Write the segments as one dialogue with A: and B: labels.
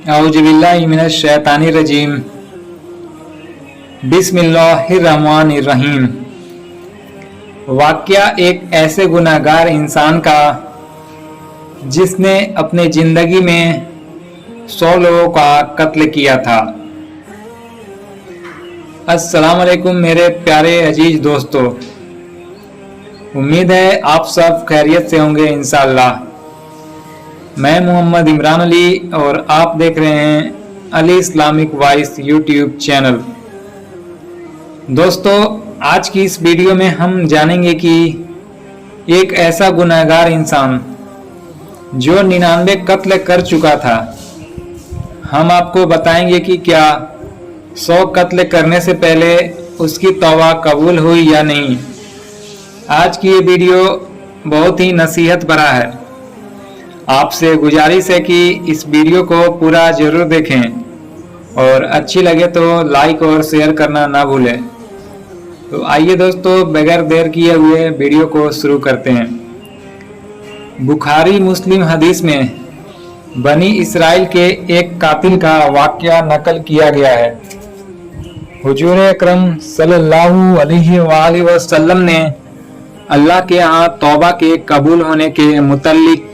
A: औज़ुबिल्लाहिमिनश्शैतानिर्रजीम। बिस्मिल्लाहिर्रहमानिर्रहीम। वाक़या एक ऐसे गुनाहगार इंसान का जिसने अपने ज़िंदगी में 100 लोगों का कत्ल किया था। अस्सलाम वालेकुम मेरे प्यारे अजीज दोस्तों, उम्मीद है आप सब खैरियत से होंगे इंशाअल्लाह। मैं मोहम्मद इमरान अली और आप देख रहे हैं Ali Islamic voice YouTube channel. दोस्तों, आज की इस वीडियो में हम जानेंगे कि एक ऐसा गुनहगार इंसान जो 99 कत्ल कर चुका था, हम आपको बताएंगे कि क्या 100 कत्ल करने से पहले उसकी तौबा कबूल हुई या नहीं। आज की ये वीडियो बहुत ही नसीहत भरा है। आपसे गुजारिश है कि इस वीडियो को पूरा ज़रूर देखें और अच्छी लगे तो लाइक और शेयर करना ना भूलें। तो आइए दोस्तों, बगैर देर किए हुए वीडियो को शुरू करते हैं। बुखारी मुस्लिम हदीस में बनी इसराइल के एक कातिल का वाक़या नकल किया गया है। हुजूर अकरम सल्लल्लाहु अलैहि वसल्लम ने अल्लाह के यहाँ तौबा के कबूल होने के मुतल्लिक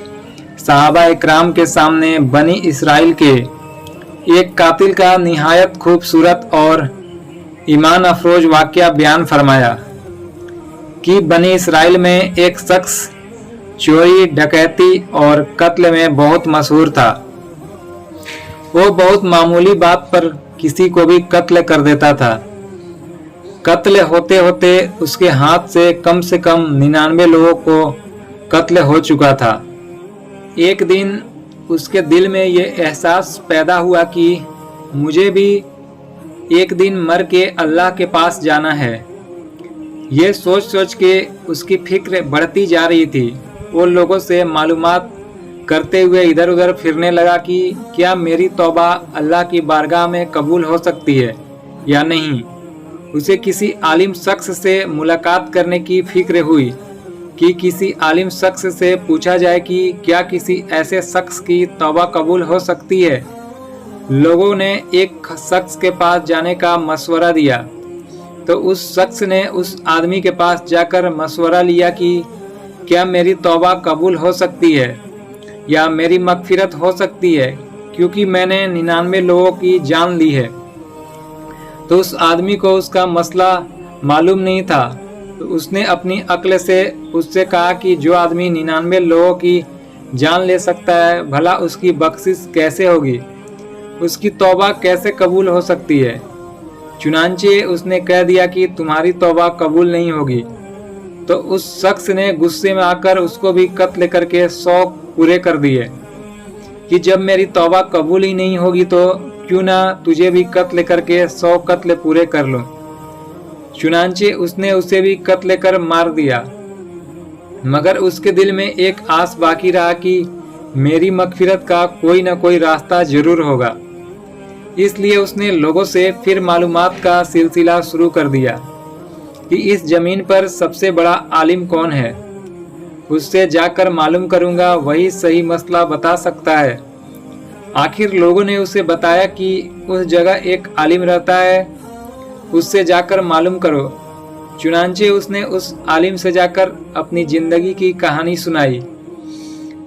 A: सहाबा इकराम के सामने बनी इसराइल के एक कातिल का निहायत खूबसूरत और ईमान अफरोज वाक़या बयान फरमाया कि बनी इसराइल में एक शख्स चोरी, डकैती और कत्ल में बहुत मशहूर था। वो बहुत मामूली बात पर किसी को भी कत्ल कर देता था। कत्ल होते होते उसके हाथ से कम 99 लोगों को कत्ल हो चुका था। एक दिन उसके दिल में ये एहसास पैदा हुआ कि मुझे भी एक दिन मर के अल्लाह के पास जाना है। ये सोच सोच के उसकी फिक्र बढ़ती जा रही थी। वो लोगों से मालूमात करते हुए इधर उधर फिरने लगा कि क्या मेरी तौबा अल्लाह की बारगाह में कबूल हो सकती है या नहीं। उसे किसी आलिम शख्स से मुलाकात करने की फिक्र हुई कि किसी आलिम शख्स से पूछा जाए कि क्या किसी ऐसे शख्स की तौबा कबूल हो सकती है। लोगों ने एक शख्स के पास जाने का मशवरा दिया तो उस शख्स ने उस आदमी के पास जाकर मशवरा लिया कि क्या मेरी तौबा कबूल हो सकती है या मेरी मगफिरत हो सकती है, क्योंकि मैंने 99 लोगों की जान ली है। तो उस आदमी को उसका मसला मालूम नहीं था। तो उसने अपनी अक्ल से उससे कहा कि जो आदमी 99 लोगों की जान ले सकता है, भला उसकी बख्शिश कैसे होगी, उसकी तौबा कैसे कबूल हो सकती है। चुनांचे उसने कह दिया कि तुम्हारी तौबा कबूल नहीं होगी। तो उस शख्स ने गुस्से में आकर उसको भी कत्ल करके 100 पूरे कर दिए कि जब मेरी तौबा कबूल ही नहीं होगी तो क्यों ना तुझे भी कत्ल करके 100 कत्ल पूरे कर लूं। चुनांचे उसने उसे भी कत्ल कर मार दिया, मगर उसके दिल में एक आस बाकी रहा कि मेरी मगफिरत का कोई न कोई रास्ता जरूर होगा। इसलिए उसने लोगों से फिर मालूमात का सिलसिला शुरू कर दिया कि इस जमीन पर सबसे बड़ा आलिम कौन है। उससे जाकर मालूम करूंगा, वही सही मसला बता सकता है। आखिर लोगों ने उसे बताया कि उस जगह एक आलिम रहता है, उससे जाकर मालूम करो। चुनांचे उसने उस आलिम से जाकर अपनी ज़िंदगी की कहानी सुनाई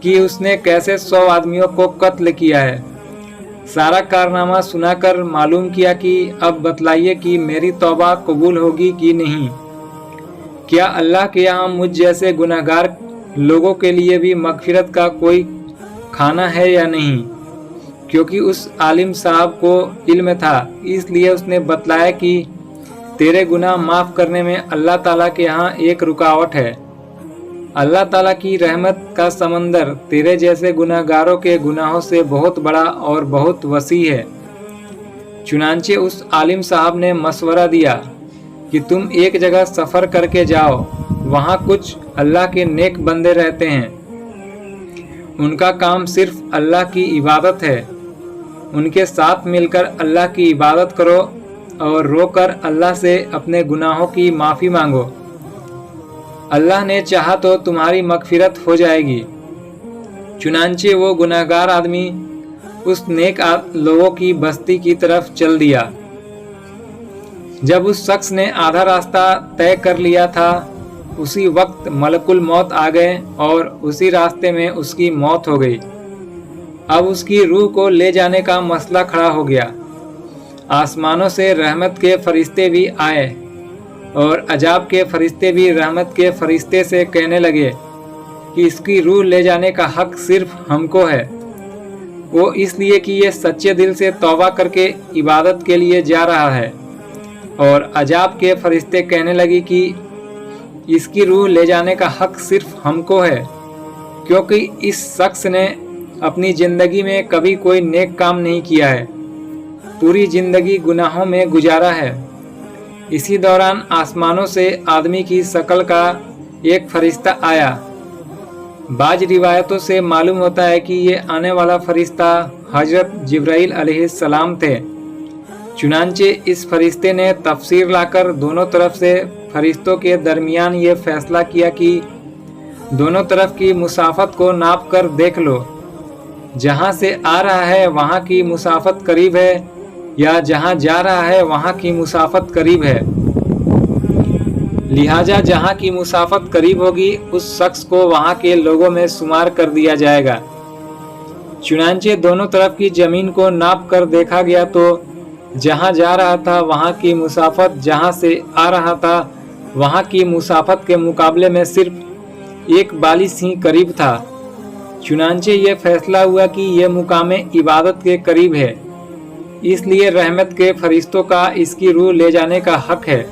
A: कि उसने कैसे 100 आदमियों को कत्ल किया है। सारा कारनामा सुनाकर मालूम किया कि अब बतलाइए कि मेरी तौबा कबूल होगी कि नहीं। क्या अल्लाह के यहाँ मुझ जैसे गुनहगार लोगों के लिए भी मगफिरत का कोई खाना है या नहीं। क्योंकि उस आलिम साहब को इल्म था, इसलिए उसने बतलाया कि तेरे गुनाह माफ़ करने में अल्लाह ताला के यहाँ एक रुकावट है। अल्लाह ताला की रहमत का समंदर तेरे जैसे गुनाहगारों के गुनाहों से बहुत बड़ा और बहुत वसी है। चुनांचे उस आलिम साहब ने मशवरा दिया कि तुम एक जगह सफ़र करके जाओ, वहाँ कुछ अल्लाह के नेक बंदे रहते हैं। उनका काम सिर्फ अल्लाह की इबादत है। उनके साथ मिलकर अल्लाह की इबादत करो और रोकर अल्लाह से अपने गुनाहों की माफ़ी मांगो। अल्लाह ने चाहा तो तुम्हारी मगफिरत हो जाएगी। चुनांचे वो गुनाहगार आदमी उस नेक लोगों की बस्ती की तरफ चल दिया। जब उस शख्स ने आधा रास्ता तय कर लिया था, उसी वक्त मलकुल मौत आ गए और उसी रास्ते में उसकी मौत हो गई। अब उसकी रूह को ले जाने का मसला खड़ा हो गया। आसमानों से रहमत के फरिश्ते भी आए और अजाब के फरिश्ते भी रहमत के फरिश्ते से कहने लगे कि इसकी रूह ले जाने का हक सिर्फ हमको है। वो इसलिए कि ये सच्चे दिल से तौबा करके इबादत के लिए जा रहा है। और अजाब के फरिश्ते कहने लगे कि इसकी रूह ले जाने का हक सिर्फ हमको है, क्योंकि इस शख्स ने अपनी ज़िंदगी में कभी कोई नेक काम नहीं किया है, पूरी ज़िंदगी गुनाहों में गुजारा है। इसी दौरान आसमानों से आदमी की शक्ल का एक फरिश्ता आया। बाज रिवायतों से मालूम होता है कि ये आने वाला फरिश्ता हजरत जिब्राइल अलैहिस्सलाम थे। चुनांचे इस फरिश्ते ने तफसीर लाकर दोनों तरफ से फरिश्तों के दरमियान ये फैसला किया कि दोनों तरफ की मुसाफत को नाप कर देख लो। जहाँ से आ रहा है वहाँ की मुसाफत करीब है या जहाँ जा रहा है वहाँ की मुसाफत करीब है। लिहाजा जहाँ की मुसाफत करीब होगी उस शख्स को वहाँ के लोगों में शुमार कर दिया जाएगा। चुनांचे दोनों तरफ की ज़मीन को नाप कर देखा गया तो जहाँ जा रहा था वहाँ की मुसाफत जहाँ से आ रहा था वहाँ की मुसाफत के मुकाबले में सिर्फ एक बालिश ही करीब था। चुनांचे ये फैसला हुआ कि यह मुकामे इबादत के करीब है, इसलिए रहमत के फरिश्तों का इसकी रूह ले जाने का हक है।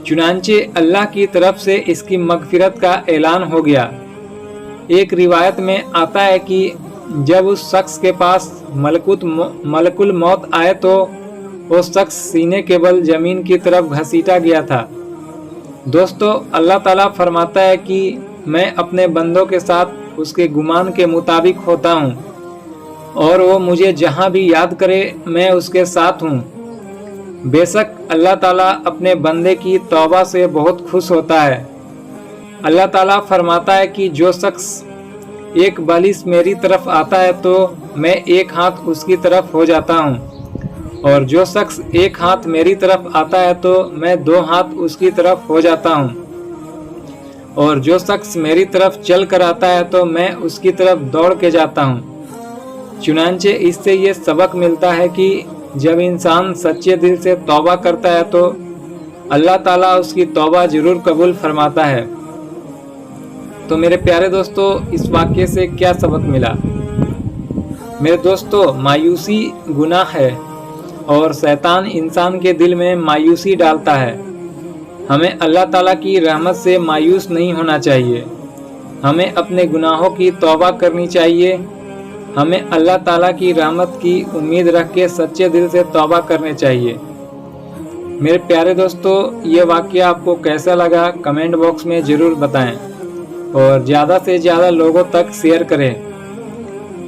A: चुनांचे अल्लाह की तरफ से इसकी मगफिरत का ऐलान हो गया। एक रिवायत में आता है कि जब उस शख्स के पास मलकुल मौत आए तो वो शख्स सीने के बल ज़मीन की तरफ घसीटा गया था। दोस्तों, अल्लाह ताला फरमाता है कि मैं अपने बंदों के साथ उसके गुमान के मुताबिक होता हूँ और वो मुझे जहाँ भी याद करे मैं उसके साथ हूँ। बेशक अल्लाह ताला अपने बंदे की तौबा से बहुत खुश होता है। अल्लाह ताला फरमाता है कि जो शख्स एक बालिश मेरी तरफ आता है तो मैं एक हाथ उसकी तरफ हो जाता हूँ, और जो शख्स एक हाथ मेरी तरफ आता है तो मैं दो हाथ उसकी तरफ हो जाता हूँ, और जो शख्स मेरी तरफ चल कर आता है तो मैं उसकी तरफ दौड़ के जाता हूँ। चुनांचे इससे ये सबक मिलता है कि जब इंसान सच्चे दिल से तौबा करता है तो अल्लाह ताला उसकी तौबा ज़रूर कबूल फरमाता है। तो मेरे प्यारे दोस्तों, इस वाक़ये से क्या सबक मिला? मेरे दोस्तों, मायूसी गुनाह है और शैतान इंसान के दिल में मायूसी डालता है। हमें अल्लाह ताला की रहमत से मायूस नहीं होना चाहिए। हमें अपने गुनाहों की तौबा करनी चाहिए। हमें अल्लाह ताला की रहमत की उम्मीद रख के सच्चे दिल से तौबा करने चाहिए। मेरे प्यारे दोस्तों, ये वाक़या आपको कैसा लगा कमेंट बॉक्स में ज़रूर बताएं और ज़्यादा से ज़्यादा लोगों तक शेयर करें,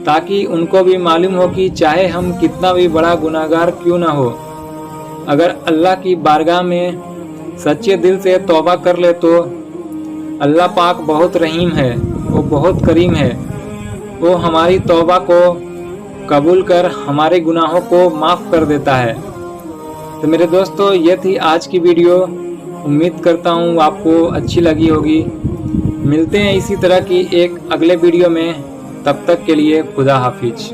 A: ताकि उनको भी मालूम हो कि चाहे हम कितना भी बड़ा गुनाहगार क्यों ना हो, अगर अल्लाह की बारगाह में सच्चे दिल से तौबा कर ले तो अल्लाह पाक बहुत रहीम है, वो बहुत करीम है। वो हमारी तौबा को कबूल कर हमारे गुनाहों को माफ़ कर देता है। तो मेरे दोस्तों, ये थी आज की वीडियो। उम्मीद करता हूँ आपको अच्छी लगी होगी। मिलते हैं इसी तरह की एक अगले वीडियो में। तब तक के लिए खुदा हाफिज।